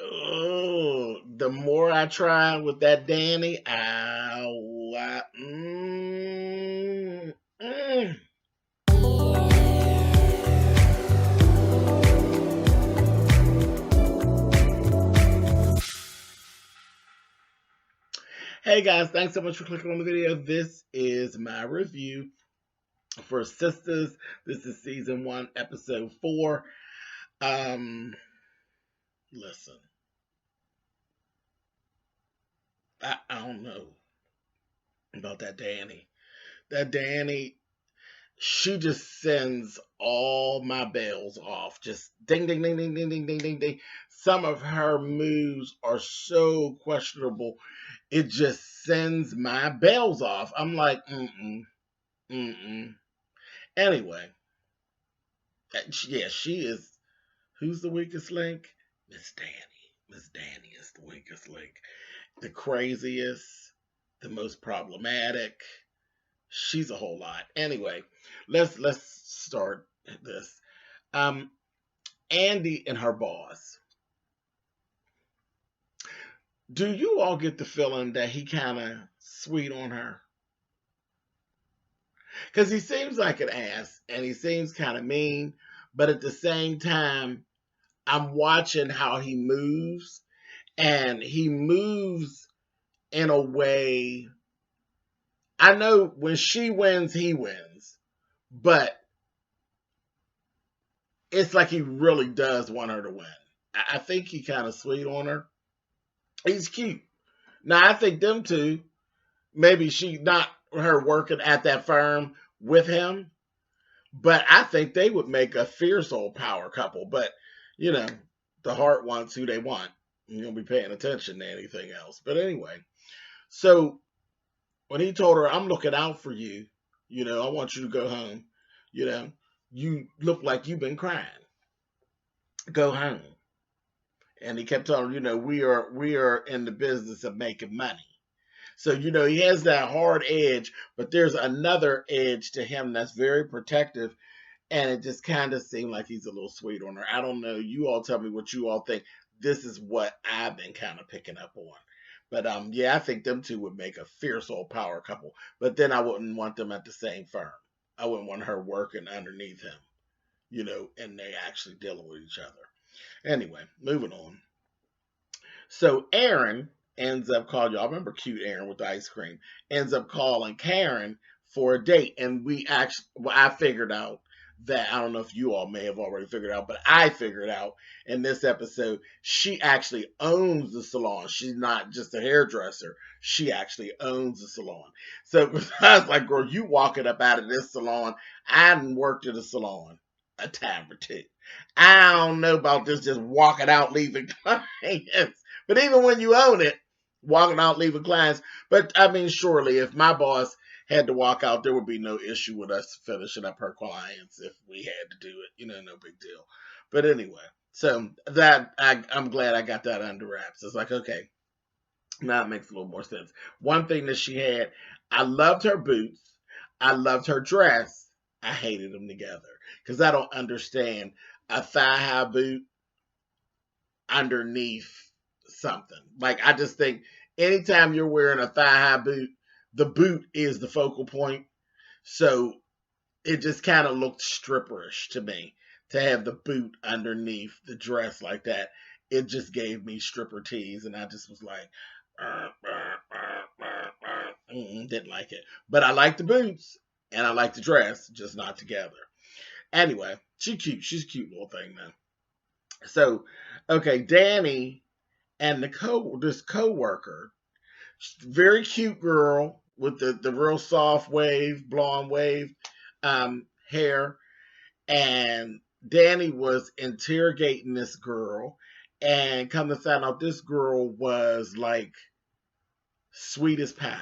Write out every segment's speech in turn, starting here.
Oh, the more I try with that Danny, mm. Hey guys, thanks so much for clicking on the video. This is my review for Sistas. This is season 1, episode 4. Um, Listen, I don't know about that Danny. That Danny, she just sends all my bells off. Just ding, ding, ding, ding, ding, ding, ding, ding, ding. Some of her moves are so questionable. It just sends my bells off. I'm like, mm-mm. Anyway, yeah, she is. Who's the weakest link? Miss Danny. Miss Danny is the weakest link. The craziest, the most problematic. She's a whole lot. Anyway, let's start this. Um, Andy and her boss. Do you all get the feeling that he kind of sweet on her? Because he seems like an ass and he seems kind of mean, but at the same time, I'm watching how he moves, and he moves in a way. I know when she wins, he wins, but it's like he really does want her to win. I think he kind of sweet on her. He's cute. Now I think them two, maybe she not her working at that firm with him, but I think they would make a fierce old power couple. But you know, the heart wants who they want. You don't be paying attention to anything else. But anyway, so when he told her, "I'm looking out for you," I want you to go home. You know, you look like you've been crying. Go home. And he kept telling her, we are in the business of making money. So, he has that hard edge, but there's another edge to him that's very protective. And it just kind of seemed like he's a little sweet on her. I don't know. You all tell me what you all think. This is what I've been kind of picking up on. But yeah, I think them two would make a fierce old power couple. But then I wouldn't want them at the same firm. I wouldn't want her working underneath him, and they actually dealing with each other. Anyway, moving on. So Aaron ends up calling, y'all remember cute Aaron with the ice cream, ends up calling Karen for a date. And I figured out that, I don't know if you all may have already figured out, but I figured out in this episode, she actually owns the salon. She's not just a hairdresser. She actually owns the salon. So I was like, girl, you walking up out of this salon. I hadn't worked at a salon a time or two. I don't know about this just walking out, leaving clients. But even when you own it, walking out, leaving clients. But I mean, surely if my boss had to walk out, there would be no issue with us finishing up her clients if we had to do it. No big deal. But anyway, so that I'm glad I got that under wraps. It's like, okay, now it makes a little more sense. One thing that she had, I loved her boots. I loved her dress. I hated them together because I don't understand a thigh high boot underneath something. Like, I just think anytime you're wearing a thigh high boot, the boot is the focal point. So it just kind of looked stripperish to me to have the boot underneath the dress like that. It just gave me stripper tease, and I just was like, didn't like it. But I like the boots and I like the dress, just not together. Anyway, she's cute. She's a cute little thing, man. So, okay, Danny and this co-worker, very cute girl with the real soft wave, blonde wave hair. And Danny was interrogating this girl, and come to find out this girl was like sweet as pie.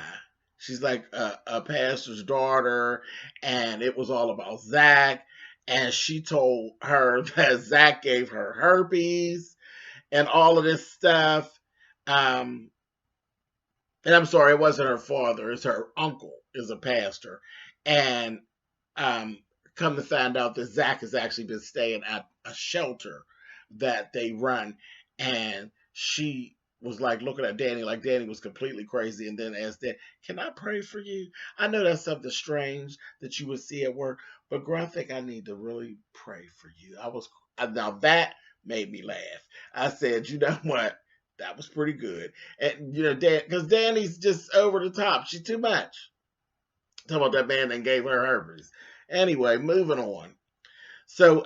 She's like a pastor's daughter, and it was all about Zach. And she told her that Zach gave her herpes and all of this stuff. And I'm sorry, it wasn't her father, it's her uncle is a pastor. And come to find out that Zach has actually been staying at a shelter that they run. And she was like looking at Danny like Danny was completely crazy, and then asked Dan, "Can I pray for you? I know that's something strange that you would see at work, but girl, I think I need to really pray for you." Now that made me laugh. I said, "You know what? That was pretty good." And Dan, because Danny's just over the top. She's too much. Talking about that man that gave her herpes. Anyway, moving on. So,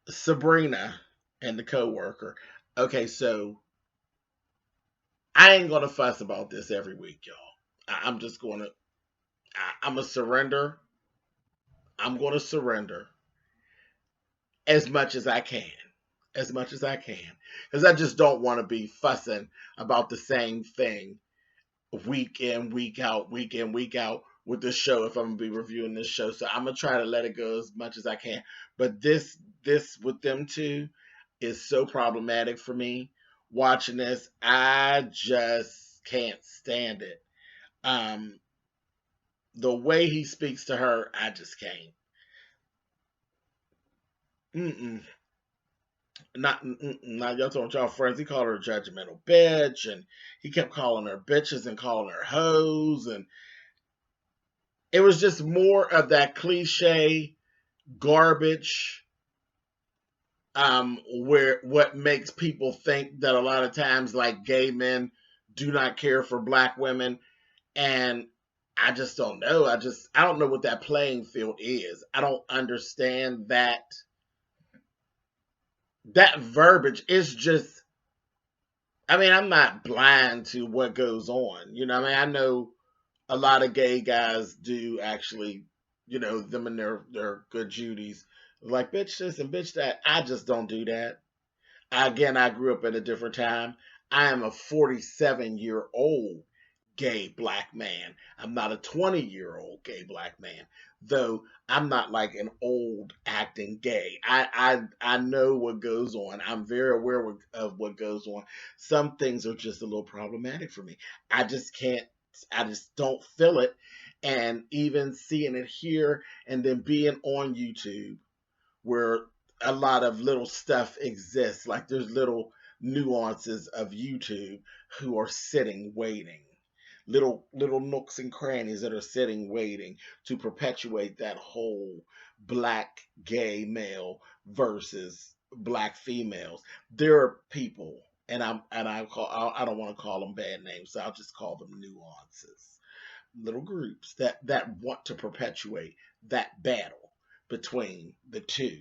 Sabrina and the coworker. Okay, so I ain't gonna fuss about this every week, y'all. I'm just gonna. I'm gonna surrender. I'm gonna surrender as much as I can, as much as I can, because I just don't want to be fussing about the same thing week in, week out, week in, week out with this show if I'm gonna be reviewing this show. So I'm gonna try to let it go as much as I can. But this with them two is so problematic for me. Watching this, I just can't stand it. Um, the way he speaks to her, I just can't. Mm-mm. Not y'all talking y'all friends. He called her a judgmental bitch, and he kept calling her bitches and calling her hoes, and it was just more of that cliche garbage, where what makes people think that a lot of times like gay men do not care for black women. And I just don't know. I don't know what that playing field is. I don't understand that verbiage is just, I mean, I'm not blind to what goes on. I mean, I know a lot of gay guys do actually, them and their good Judies, like bitch this and bitch that. I just don't do that. Again, I grew up in a different time. I am a 47-year-old gay black man. I'm not a 20-year-old gay black man, though I'm not like an old acting gay. I know what goes on. I'm very aware of what goes on. Some things are just a little problematic for me. I just can't. I just don't feel it. And even seeing it here and then being on YouTube where a lot of little stuff exists, like there's little nuances of YouTube who are sitting waiting, little nooks and crannies that are sitting waiting to perpetuate that whole black gay male versus black females. There are people, and I don't want to call them bad names, so I'll just call them nuances. Little groups that want to perpetuate that battle between the two,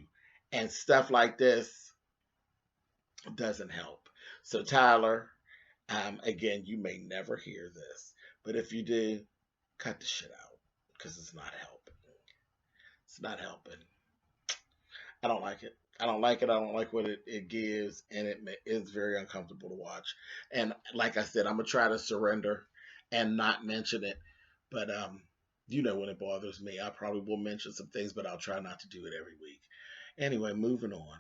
and stuff like this doesn't help. So Tyler, again, you may never hear this, but if you do, cut the shit out because it's not helping. It's not helping. I don't like it. I don't like it. I don't like what it gives, and it is very uncomfortable to watch. And like I said, I'm gonna try to surrender and not mention it. But when it bothers me, I probably will mention some things, but I'll try not to do it every week. Anyway, moving on.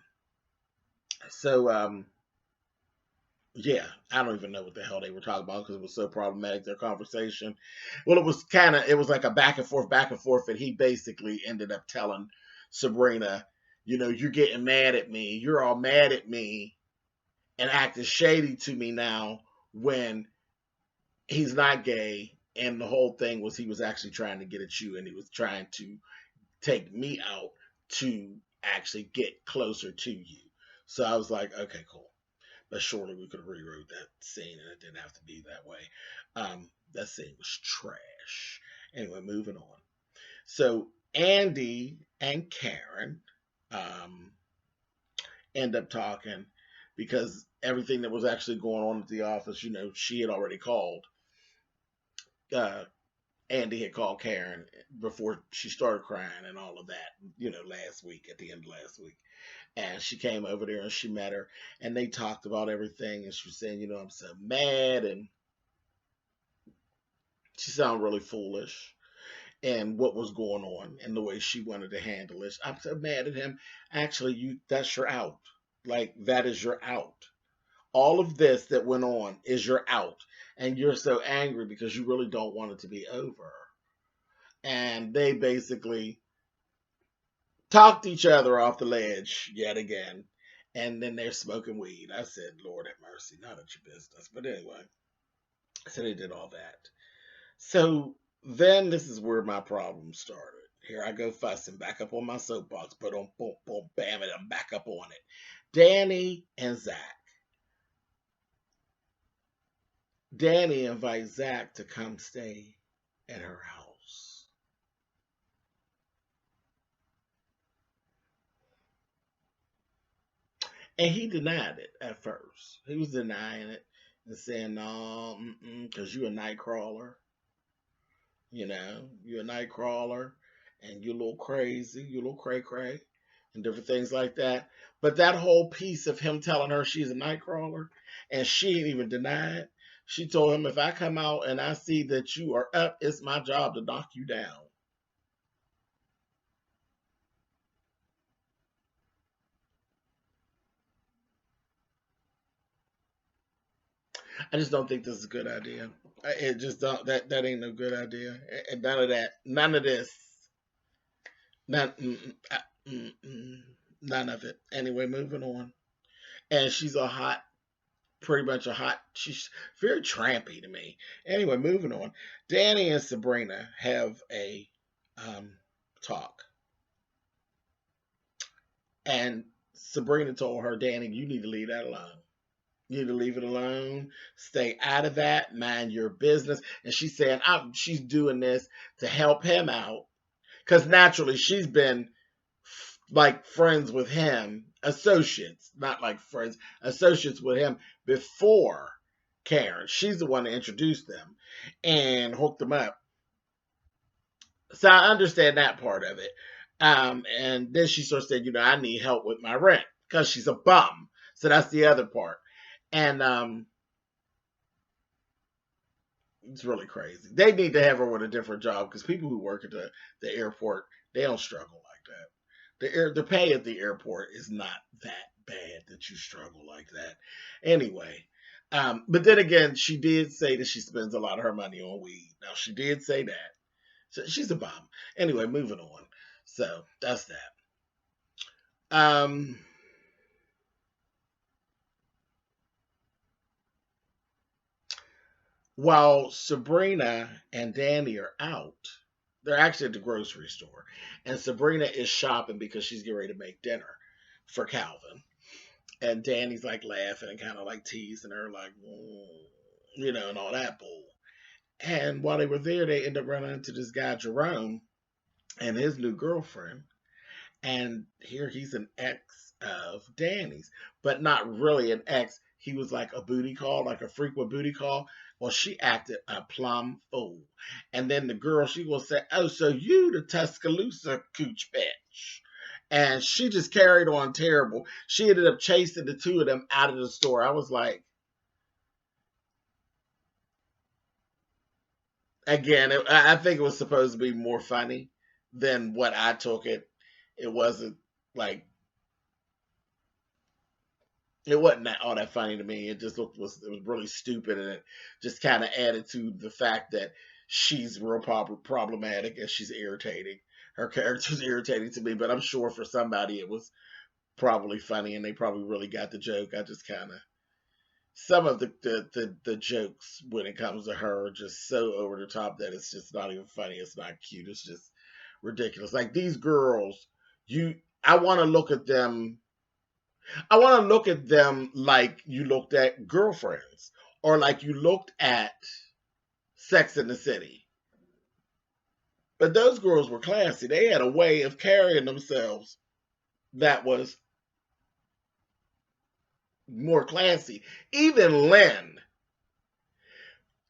So yeah, I don't even know what the hell they were talking about because it was so problematic, their conversation. Well, it was like a back and forth, and he basically ended up telling Sabrina, you're getting mad at me. You're all mad at me and acting shady to me now when he's not gay. And the whole thing was he was actually trying to get at you, and he was trying to take me out to actually get closer to you. So I was like, okay, cool. But surely we could have rewrote that scene and it didn't have to be that way. That scene was trash. Anyway, moving on. So Andy and Karen end up talking because everything that was actually going on at the office, she had already called. Andy had called Karen before she started crying and all of that, last week, at the end of last week. And she came over there and she met her and they talked about everything. And she was saying, I'm so mad. And she sounded really foolish and what was going on and the way she wanted to handle it. I'm so mad at him. Actually, that's your out. Like, that is your out. All of this that went on is your out. And you're so angry because you really don't want it to be over. And they basically talked each other off the ledge yet again. And then they're smoking weed. I said, Lord have mercy, not at your business. But anyway, so they did all that. So then this is where my problem started. Here I go fussing, back up on my soapbox, but on boom, boom, bam, and I'm back up on it. Danny and Zach. Danny invites Zach to come stay at her house. And he denied it at first. He was denying it and saying, no, because you're a night crawler. You know, you're a night crawler and you're a little crazy, you're a little cray cray, and different things like that. But that whole piece of him telling her she's a night crawler and she didn't even deny it. She told him, if I come out and I see that you are up, it's my job to knock you down. I just don't think this is a good idea. It just don't, that ain't no good idea. And none of that, none of this, none, none of it. Anyway, moving on. And she's a hot, pretty much a hot. She's very trampy to me. Anyway, moving on. Danny and Sabrina have a talk, and Sabrina told her, Danny, you need to leave that alone. You need to leave it alone. Stay out of that. Mind your business. And she's saying she's doing this to help him out because naturally she's been like friends with him, associates, not like friends, associates with him before Karen. She's the one that introduced them and hooked them up. So I understand that part of it. And then she sort of said, I need help with my rent because she's a bum. So that's the other part. And it's really crazy. They need to have her with a different job because people who work at the airport, they don't struggle like that. The pay at the airport is not that bad that you struggle like that. Anyway, but then again, she did say that she spends a lot of her money on weed. Now she did say that. So she's a bum. Anyway, moving on. So that's that. While Sabrina and Danny are out, they're actually at the grocery store, and Sabrina is shopping because she's getting ready to make dinner for Calvin. And Danny's like laughing and kind of like teasing her, like, and all that bull. And while they were there, they end up running into this guy, Jerome, and his new girlfriend. And here he's an ex of Danny's, but not really an ex. He was like a booty call, like a frequent booty call. Well, she acted a plumb fool. And then the girl, she will say, oh, so you the Tuscaloosa cooch bitch. And she just carried on terrible. She ended up chasing the two of them out of the store. I was like, again, I think it was supposed to be more funny than what I took it. It wasn't like it wasn't all that funny to me. It just it was really stupid, and it just kind of added to the fact that she's real problematic and she's irritating. Her character's irritating to me, but I'm sure for somebody it was probably funny, and they probably really got the joke. I just kind of some of the jokes when it comes to her are just so over the top that it's just not even funny. It's not cute. It's just ridiculous. Like these girls, I want to look at them. I want to look at them like you looked at Girlfriends or like you looked at Sex in the City. But those girls were classy. They had a way of carrying themselves that was more classy. Even Lynn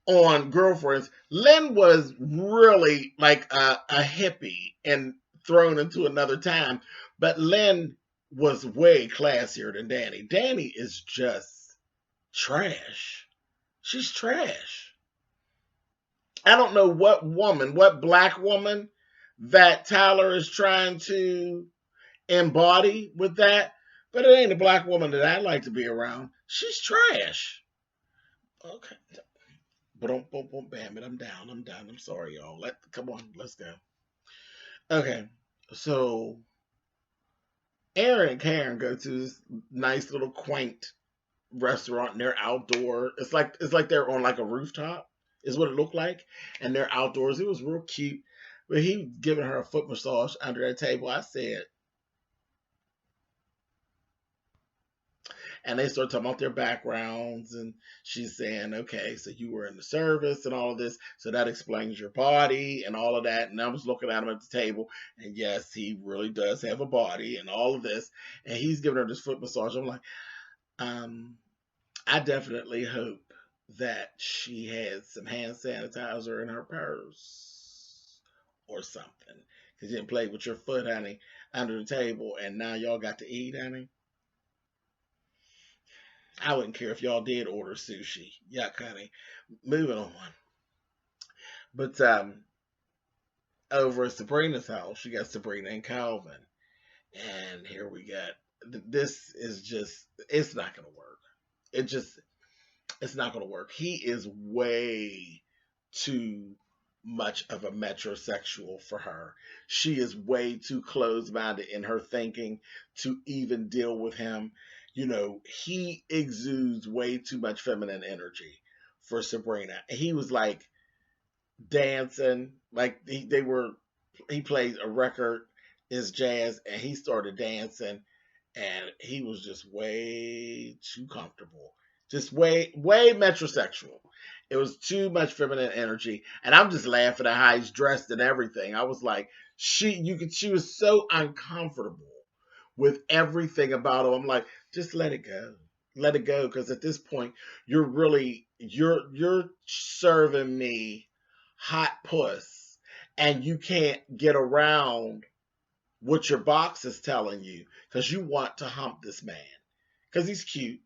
on Girlfriends, Lynn was really like a hippie and thrown into another time. But Lynn was way classier than Danny. Danny is just trash. She's trash. I don't know what black woman that Tyler is trying to embody with that, but it ain't a black woman that I like to be around. She's trash. Okay. Boom, boom, boom, bam it. I'm down. I'm done. I'm sorry, y'all. Come on, let's go. Okay. So Aaron and Karen go to this nice little quaint restaurant and they're outdoor. It's like they're on like a rooftop, is what it looked like. And they're outdoors. It was real cute. But he giving her a foot massage under that table. I said, and they start talking about their backgrounds, and she's saying, okay, so you were in the service and all of this, so that explains your body and all of that. And I was looking at him at the table, and yes, he really does have a body and all of this. And he's giving her this foot massage. I'm like, um, I definitely hope that she had some hand sanitizer in her purse or something. Because you didn't play with your foot, honey, under the table, and now y'all got to eat, honey. I wouldn't care if y'all did order sushi. Yuck, honey. Moving on. But over at Sabrina's house, she got Sabrina and Calvin. And here we got, this is just, it's not going to work. It just, it's not going to work. He is way too much of a metrosexual for her. She is way too closed minded in her thinking to even deal with him. You know, he exudes way too much feminine energy for Sabrina. He was like dancing, like he played a record, is jazz, and he started dancing, and he was just way too comfortable, just way metrosexual. It was too much feminine energy, and I'm just laughing at how he's dressed and everything. I was like, she was so uncomfortable with everything about him. I'm like, just let it go, let it go, because at this point, you're serving me hot puss, and you can't get around what your box is telling you because you want to hump this man because he's cute,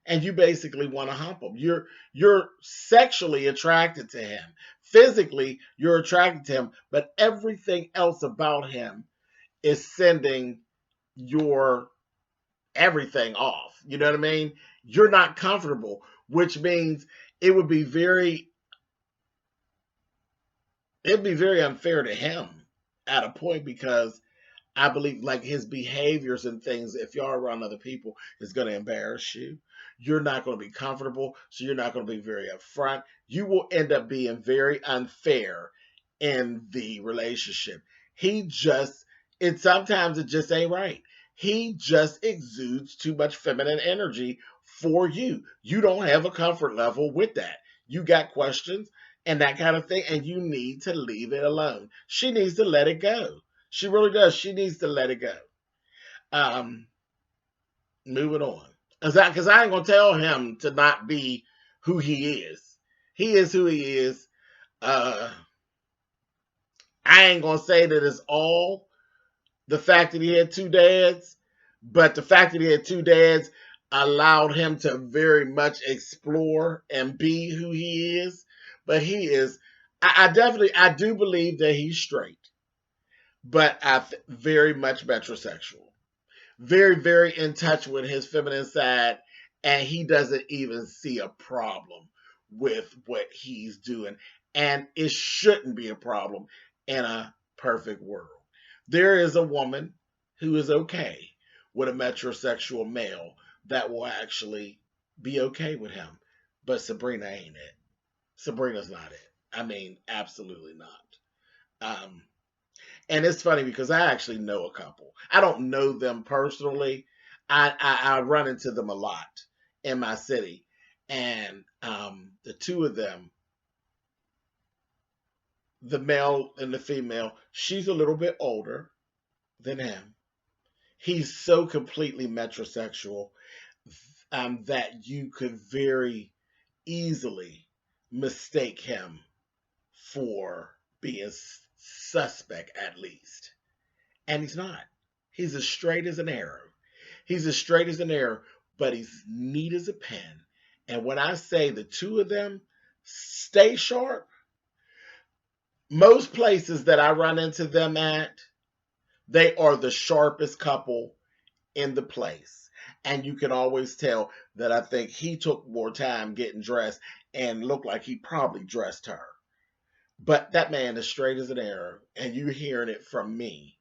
and you basically want to hump him. You're sexually attracted to him. Physically, you're attracted to him, but everything else about him is sending your everything off. You know what I mean? You're not comfortable, which means it would be very it'd be very unfair to him at a point, because I believe like his behaviors and things, if you're around other people, is going to embarrass you. You're not going to be comfortable, so you're not going to be very upfront. You will end up being very unfair in the relationship. He just, it sometimes it just ain't right. He just exudes too much feminine energy for you. You don't have a comfort level with that. You got questions and that kind of thing, and you need to leave it alone. She needs to let it go. She really does. She needs to let it go. Um, moving on. Because I ain't going to tell him to not be who he is. He is who he is. Uh, I ain't going to say that it's all the fact that he had two dads, but the fact that he had two dads allowed him to very much explore and be who he is. But he is, I do believe that he's straight, but very much metrosexual, very, very in touch with his feminine side, and he doesn't even see a problem with what he's doing. And it shouldn't be a problem in a perfect world. There is a woman who is okay with a metrosexual male that will actually be okay with him. But Sabrina ain't it. Sabrina's not it. I mean, absolutely not. Um, and it's funny because I actually know a couple. I don't know them personally. I run into them a lot in my city. And the two of them, the male and the female, she's a little bit older than him. He's so completely metrosexual that you could very easily mistake him for being suspect, at least. And he's not. He's as straight as an arrow. He's as straight as an arrow, but he's neat as a pen. And when I say the two of them stay sharp, most places that I run into them at, they are the sharpest couple in the place. And you can always tell that I think he took more time getting dressed and looked like he probably dressed her. But that man is straight as an arrow, and you're hearing it from me.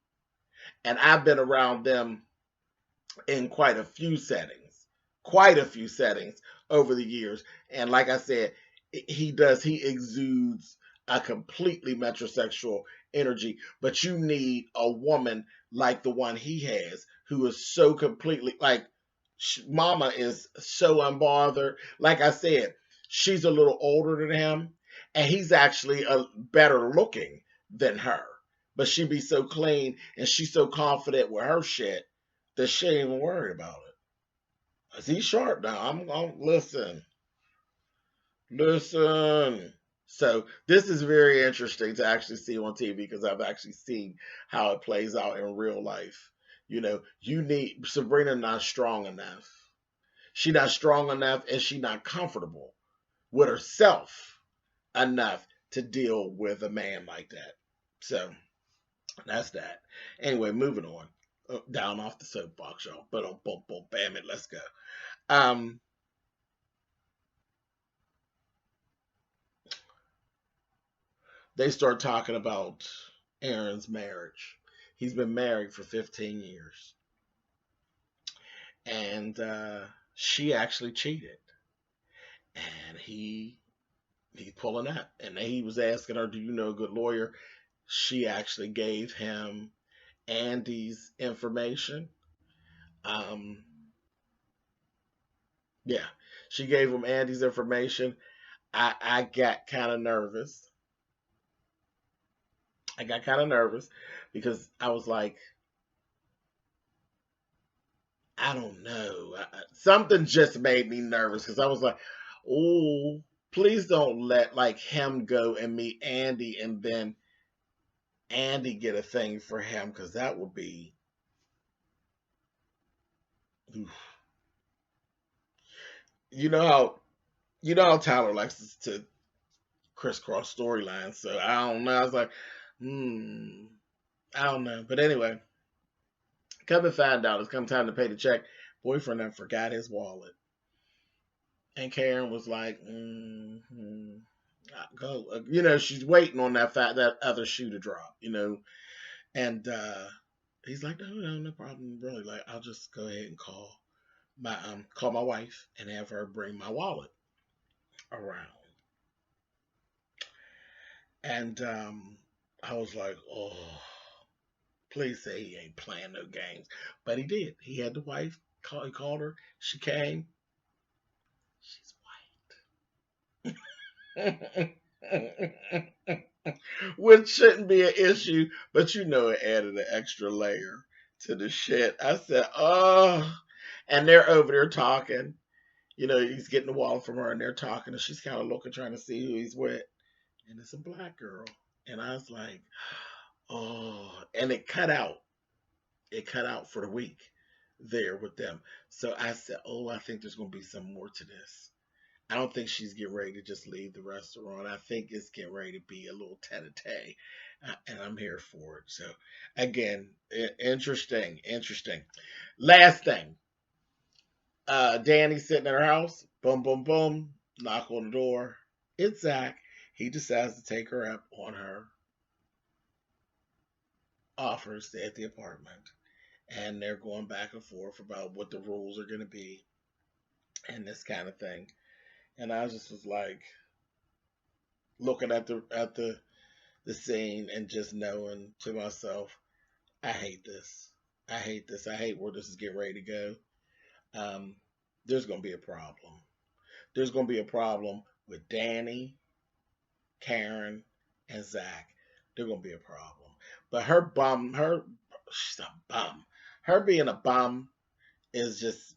And I've been around them in quite a few settings over the years. And like I said, he exudes a completely metrosexual energy, but you need a woman like the one he has who is so completely like mama is so unbothered. Like I said, she's a little older than him and he's actually a better looking than her, but she be so clean and she's so confident with her shit that she ain't even worried about it. Is he sharp now? I'm listen. So this is very interesting to actually see on TV because I've actually seen how it plays out in real life. You know, you need Sabrina not strong enough. She not strong enough and she not comfortable with herself enough to deal with a man like that. So that's that. Anyway, moving on. Down off the soapbox, y'all. But boom, boom, bam it. Let's go. Um, they start talking about Aaron's marriage. He's been married for 15 years, and she actually cheated, and he's pulling up, and he was asking her, "Do you know a good lawyer?" She actually gave him Andy's information. Um, yeah, she gave him Andy's information. I got kind of nervous. I got kind of nervous because I was like, I don't know. Something just made me nervous because I was like, oh, please don't let like him go and meet Andy and then Andy get a thing for him because that would be. Oof. You know how Tyler likes to crisscross storylines, so I don't know. I was like, hmm, I don't know. But anyway, come to find out, it's come time to pay the check. Boyfriend then forgot his wallet. And Karen was like, go. She's waiting on that other shoe to drop, And he's like, no problem, really. Like, I'll just go ahead and call my wife and have her bring my wallet around. And I was like, oh, please say he ain't playing no games. But he did. He had the wife. He called her. She came. She's white. Which shouldn't be an issue, but it added an extra layer to the shit. I said, oh, and they're over there talking. He's getting the wallet from her and they're talking and she's kind of looking, trying to see who he's with. And it's a black girl. And I was like, oh, and it cut out. It cut out for the week there with them. So I said, oh, I think there's going to be some more to this. I don't think she's getting ready to just leave the restaurant. I think it's getting ready to be a little tete-a-tete, and I'm here for it. So, again, interesting. Last thing, Danny's sitting at her house. Boom, boom, boom. Knock on the door. It's Zach. He decides to take her up on her offer to stay at the apartment. And they're going back and forth about what the rules are going to be and this kind of thing. And I just was like looking at the scene and just knowing to myself, I hate this. I hate this. I hate where this is getting ready to go. There's going to be a problem. There's going to be a problem with Danny, Karen, and Zach. There's going to be a problem. But she's a bum. Her being a bum is just,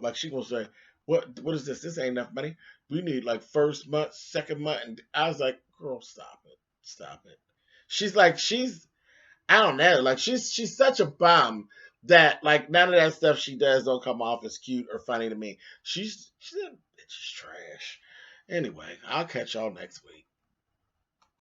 like she gonna say, what is this? This ain't enough money. We need like first month, second month. And I was like, girl, stop it. Stop it. I don't know. Like she's such a bum that like none of that stuff she does don't come off as cute or funny to me. She's trash. Anyway, I'll catch y'all next week.